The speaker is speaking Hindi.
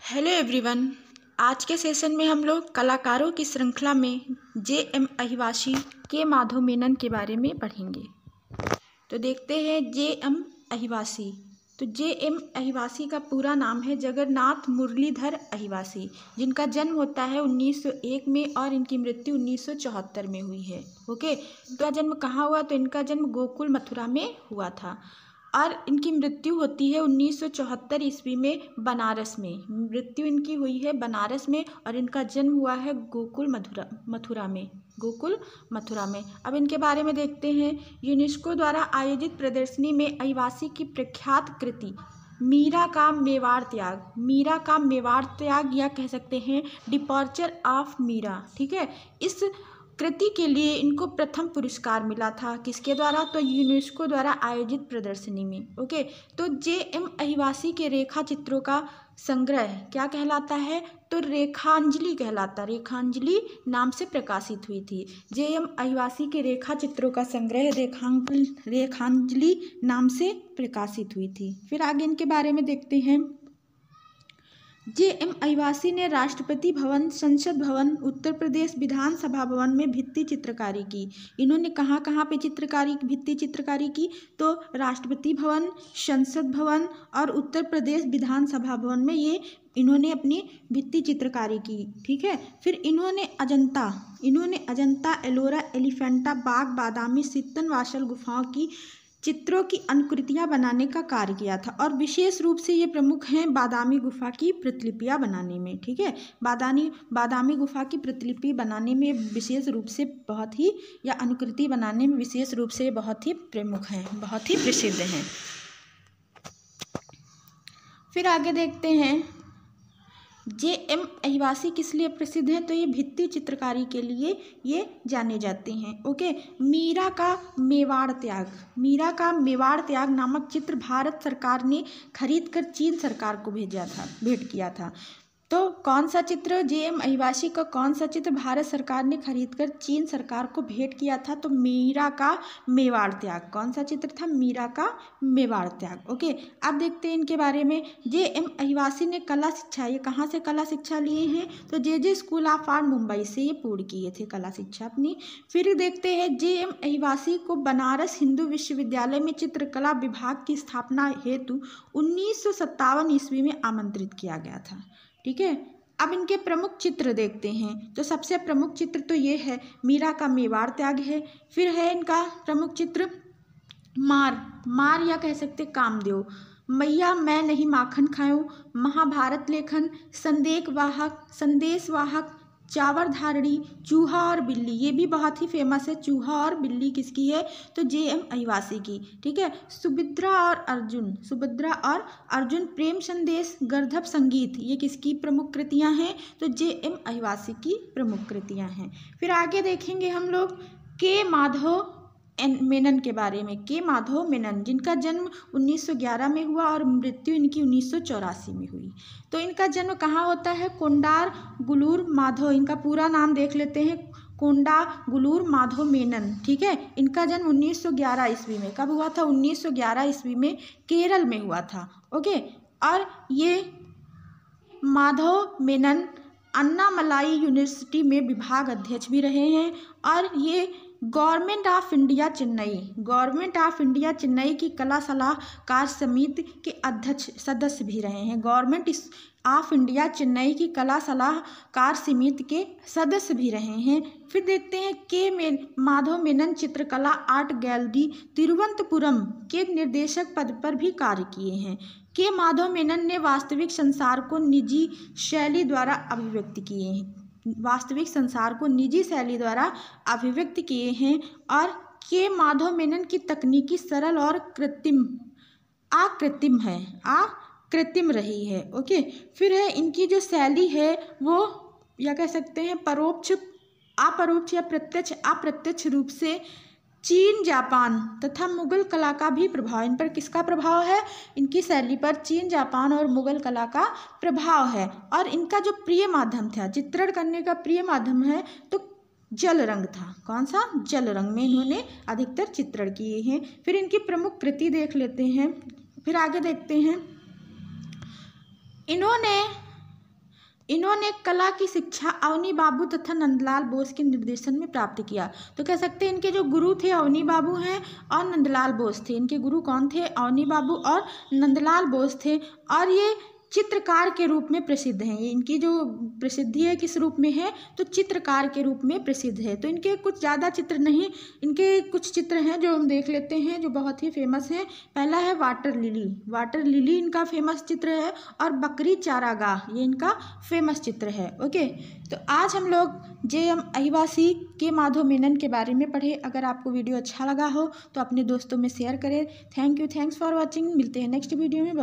Hello everyone. आज के सेशन में हम लोग कलाकारों की श्रृंखला में जे.एम. अहिवासी, के माधव मेनन के बारे में पढ़ेंगे। तो देखते हैं जे.एम. अहिवासी। तो जे.एम. अहिवासी का पूरा नाम है जगन्नाथ मुरलीधर अहिवासी, जिनका जन्म होता है 1901 में और इनकी मृत्यु 1974 में हुई है। ओके, तो जन्म कहाँ हुआ? तो इनका जन्म गोकुल मथुरा में हुआ था और इनकी मृत्यु होती है 1974 ईस्वी में बनारस में। मृत्यु इनकी हुई है बनारस में और इनका जन्म हुआ है गोकुल मथुरा में। अब इनके बारे में देखते हैं। यूनेस्को द्वारा आयोजित प्रदर्शनी में अहिवासी की प्रख्यात कृति मीरा का मेवाड़ त्याग या कह सकते हैं डिपार्चर ऑफ मीरा, ठीक है, इस कृति के लिए इनको प्रथम पुरस्कार मिला था। किसके द्वारा? तो यूनेस्को द्वारा आयोजित प्रदर्शनी में। ओके, तो जे.एम. अहिवासी के रेखा चित्रों का संग्रह क्या कहलाता है? तो रेखांजलि कहलाता। रेखांजलि नाम से प्रकाशित हुई थी। जे.एम. अहिवासी के रेखा चित्रों का संग्रह रेखांजलि नाम से प्रकाशित हुई थी। फिर आगे इनके बारे में देखते हैं। जे.एम. अहिवासी ने राष्ट्रपति भवन, संसद भवन, उत्तर प्रदेश विधानसभा भवन में भित्ति चित्रकारी की। इन्होंने कहाँ कहाँ पे भित्ति चित्रकारी की? तो राष्ट्रपति भवन, संसद भवन और उत्तर प्रदेश विधानसभा भवन में इन्होंने अपनी भित्ति चित्रकारी की, ठीक है। फिर इन्होंने अजंता, एलोरा, एलिफेंटा, बाग, बादामी, सित्तनवासल गुफाओं की चित्रों की अनुकृतियां बनाने का कार्य किया था और विशेष रूप से ये प्रमुख हैं बादामी गुफा की प्रतिलिपियां बनाने में, ठीक है। बादामी गुफा की प्रतिलिपि बनाने में विशेष रूप से बहुत ही, या अनुकृति बनाने में विशेष रूप से बहुत ही प्रमुख हैं, बहुत ही प्रसिद्ध हैं। फिर आगे देखते हैं जे.एम. अहिवासी किस लिए प्रसिद्ध है? तो ये भित्ति चित्रकारी के लिए ये जाने जाते हैं। ओके, मीरा का मेवाड़ त्याग नामक चित्र भारत सरकार ने खरीद कर चीन सरकार को भेंट किया था। तो कौन सा चित्र? जे.एम. अहिवासी का कौन सा चित्र भारत सरकार ने खरीद कर चीन सरकार को भेंट किया था? तो मीरा का मेवाड़ त्याग। कौन सा चित्र था? मीरा का मेवाड़ त्याग। ओके, अब देखते हैं इनके बारे में। जे.एम. अहिवासी ने कला शिक्षा, ये कहाँ से कला शिक्षा लिए हैं? तो जे स्कूल ऑफ आर्ट मुंबई से ये पूर्ण किए थे कला शिक्षा अपनी। फिर देखते हैं जे.एम. अहिवासी को बनारस हिंदू विश्वविद्यालय में चित्रकला विभाग की स्थापना हेतु 1957 ईस्वी में आमंत्रित किया गया था, ठीक है। अब इनके प्रमुख चित्र देखते हैं। तो सबसे प्रमुख चित्र तो ये है, मीरा का मेवाड़ त्याग है। फिर है इनका प्रमुख चित्र मार या कह सकते कामदेव, मैया मैं नहीं माखन खाऊं, महाभारत लेखन, संदेशवाहक, चावर धारणी, चूहा और बिल्ली, ये भी बहुत ही फेमस है। चूहा और बिल्ली किसकी है? तो जे.एम. अहिवासी की, ठीक है। सुभद्रा और अर्जुन, प्रेम संदेश, गर्दभ संगीत, ये किसकी प्रमुख कृतियां हैं? तो जे.एम. अहिवासी की प्रमुख कृतियां हैं। फिर आगे देखेंगे हम लोग के माधव मेनन के बारे में। के माधव मेनन, जिनका जन्म 1911 में हुआ और मृत्यु इनकी 1984 में हुई। तो इनका जन्म कहाँ होता है? कोंडार गुलूर माधव, इनका पूरा नाम देख लेते हैं, कोंडा गुलूर माधव मेनन, ठीक है। इनका जन्म 1911 ईस्वी में, कब हुआ था? 1911 ईस्वी में केरल में हुआ था। ओके, और ये माधव मेनन अन्नामलाई यूनिवर्सिटी में विभाग अध्यक्ष भी रहे हैं और ये गवर्नमेंट ऑफ इंडिया चेन्नई की कला सलाहकार समिति के अध्यक्ष सदस्य भी रहे हैं। गवर्नमेंट ऑफ इंडिया चेन्नई की कला सलाहकार समिति के सदस्य भी रहे हैं। फिर देखते हैं के माधव मेनन चित्रकला आर्ट गैलरी तिरुवनंतपुरम के निर्देशक पद पर भी कार्य किए हैं। के माधव मेनन ने वास्तविक संसार को निजी शैली द्वारा अभिव्यक्त किए हैं और के माधव मेनन की तकनीकी सरल और कृत्रिम रही है। ओके, फिर है इनकी जो शैली है वो या कह सकते हैं अपरोक्ष या अप्रत्यक्ष रूप से चीन, जापान तथा मुगल कला का भी प्रभाव, इन पर किसका प्रभाव है? इनकी शैली पर चीन, जापान और मुगल कला का प्रभाव है। और इनका जो प्रिय माध्यम था चित्रण करने का, प्रिय माध्यम है तो जल रंग था। कौन सा? जल रंग में इन्होंने अधिकतर चित्रण किए हैं। फिर इनकी प्रमुख कृति देख लेते हैं। फिर आगे देखते हैं, इन्होंने इन्होंने कला की शिक्षा अवनी बाबू तथा नंदलाल बोस के निर्देशन में प्राप्त किया। तो कह सकते हैं इनके जो गुरु थे अवनी बाबू हैं और नंदलाल बोस थे। इनके गुरु कौन थे? अवनी बाबू और नंदलाल बोस थे। और ये चित्रकार के रूप में प्रसिद्ध हैं। ये इनकी जो प्रसिद्धि है किस रूप में है? तो चित्रकार के रूप में प्रसिद्ध है। तो इनके कुछ ज़्यादा चित्र नहीं, इनके कुछ चित्र हैं जो हम देख लेते हैं जो बहुत ही फेमस हैं। पहला है वाटर लिली। वाटर लिली इनका फेमस चित्र है। और बकरी चारागाह ये इनका फेमस चित्र है। ओके, तो आज हम लोग JM अहिवासी के माधव मेनन के बारे में पढ़े। अगर आपको वीडियो अच्छा लगा हो तो अपने दोस्तों में शेयर करें। Thank you, thanks for watching. मिलते हैं नेक्स्ट वीडियो में।